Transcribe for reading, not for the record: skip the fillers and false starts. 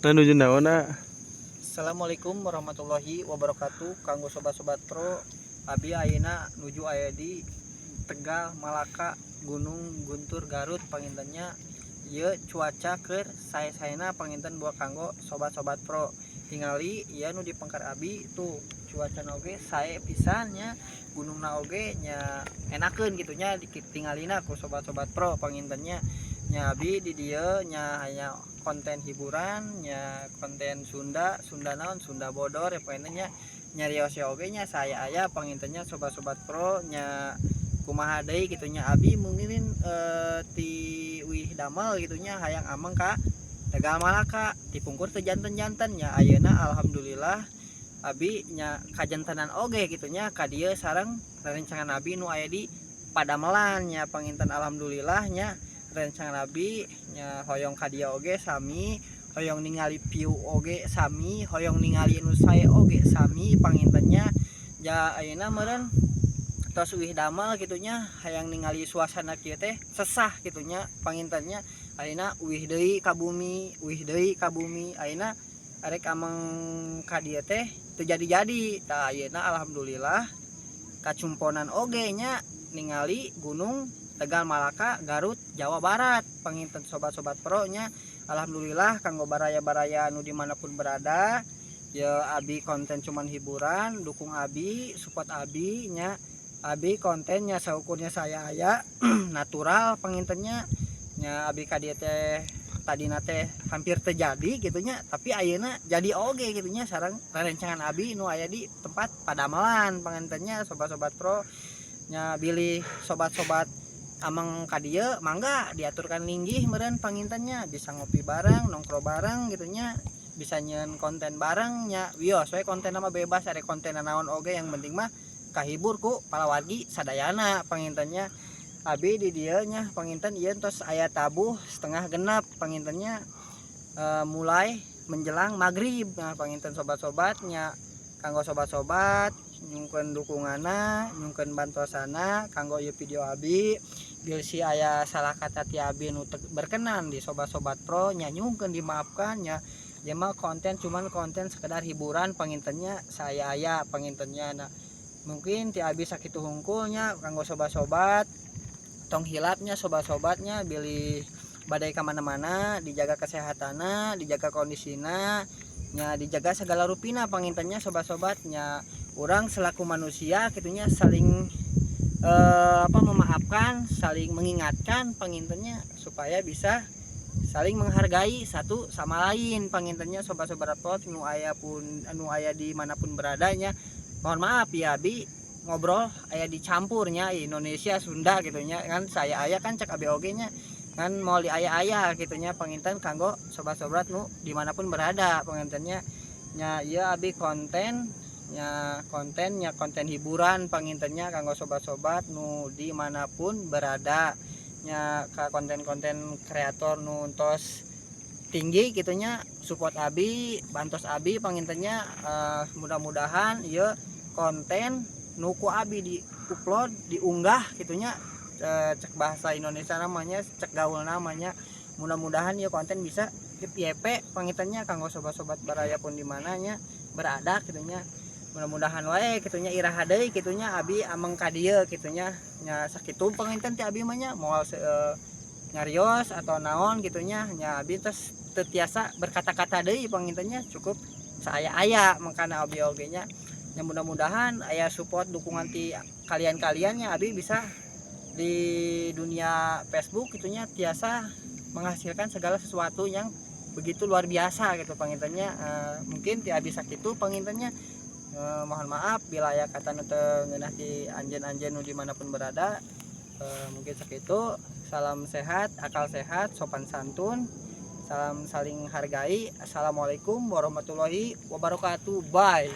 Nuju naonna. Assalamualaikum warahmatullahi wabarakatuh. Kanggo sobat-sobat pro, abi ayeuna nuju aya di Tegal, Malaka, Gunung Guntur, Garut pangintennya. Ieu cuaca keur sae-saena panginten buat kanggo sobat-sobat pro. Tingali ieu nu di pangkar abi tuh cuaca oge sae pisan nya, gunungna oge nya enakeun kitu nya ditinggalina ku sobat-sobat pro pangintennya. Nya abi di dieu nya hanya konten hiburan nya konten Sunda naon Sunda Bodor ya pengennya nyarios oge nya saya aya pangintennya sobat-sobat pro nya kumaha deui kitu nya abi mungkin ti wih damel kitu nya hayang ameng ka Tegal Malaka dipungkur teu janten-janten nya ayeuna alhamdulillah abi nya kajantenan oge kitu nya ka dieu sareng rerencangan abi nu aya di Padamelan nya panginten alhamdulillah nya rencangan abi nya hoyong ka dieu oge sami hoyong ningali view oge sami hoyong ningali nu sae oge sami pangintennya ja ayeuna meureun tos wih damel kitu nya hayang ningali suasana kieu teh sesah kitu nya pangintennya ayeuna wih deui ka bumi ayeuna arek ameng ka dieu teh teu jadi-jadi tah ayeuna alhamdulillah kacumponan oge nya ningali gunung Tegal Malaka Garut Jawa Barat panginten sobat-sobat pro nya alhamdulillah kanggo baraya-baraya anu dimanapun berada ya abi konten cuman hiburan dukung abi support abi nya abi kontennya saukurnya saya aya natural pangintennya nya abi ka dieu teh tadina teh hampir terjadi gitunya tapi ayeuna jadi oge gitunya sareng rencangan abi nu aya di tempat Padamelan pangintennya sobat-sobat pro nya bilih sobat-sobat ameng ka dieu mangga diaturkan linggih meureun pangintennya bisa ngopi bareng nongkrong bareng gitunya bisa nyeun konten bareng nya wios we konten mah bebas ada konten naon oge yang penting mah kahibur ku palawargi sadayana pangintennya abi di dieu nya panginten ieu tos aya tabuh setengah genep pangintennya mulai menjelang maghrib nah panginten sobat-sobatnya kanggo sobat-sobat nyungkeun dukunganna nyungkeun bantuasana kanggo ieu video abi bil si aya salah kata ti abi nu berkenan di sobat-sobat pro nya nyungkeun dimaafkan nya ya mah konten cuman konten sekedar hiburan pangintennya saya aya pangintennya nah mungkin ti abi sakitu hungkulnya kanggo sobat-sobat tong hilapnya sobat-sobatnya bilih badai ka mana-mana dijaga kesehatanna dijaga kondisina nya dijaga segala rupina pangintennya sobat-sobatnya orang selaku manusia gitunya saling memaafkan saling mengingatkan pangintennya supaya bisa saling menghargai satu sama lain pangintennya sobat-sobat pot nu aya di manapun beradanya mohon maaf ya abi ngobrol aya dicampurnya Indonesia Sunda gitunya kan saya aya kan cek abi oge nya kan mau di aya gitunya panginten kanggo sobat-sobat nu dimanapun berada pangintennya nya ieu abi konten hiburan pangintennya kanggo sobat-sobat nu dimanapun berada nya ka konten-konten kreator nu tos tinggi gitunya support abi bantos abi pangintennya mudah-mudahan ieu konten nu ku abi di upload diunggah gitunya cek bahasa Indonesia namanya cek gaul namanya mudah-mudahan ieu konten bisa YP pangintennya kanggo sobat-sobat baraya pun di mananya berada gitunya mudah-mudahan wae gitunya iraha deui gitunya abi ameng ka dieu gitunya nya sakitu panginten ti abi mah nya moal nyarios atau naon gitunya nya abi tes tetiasa berkata-kata deui pangintennya cukup saya aya mangkana abi oge nya nya mudah-mudahan aya support dukungan ti kalian-kalian nya abi bisa di dunia Facebook gitunya tiasa menghasilkan segala sesuatu yang begitu luar biasa gitu pangintennya mungkin ti abi sakitu pangintennya mohon maaf bila aya kata nu teu ngeunah ti anjeun-anjeun nu dimanapun berada mungkin sakitu salam sehat akal sehat sopan santun salam saling hargai assalamualaikum warahmatullahi wabarakatuh bye.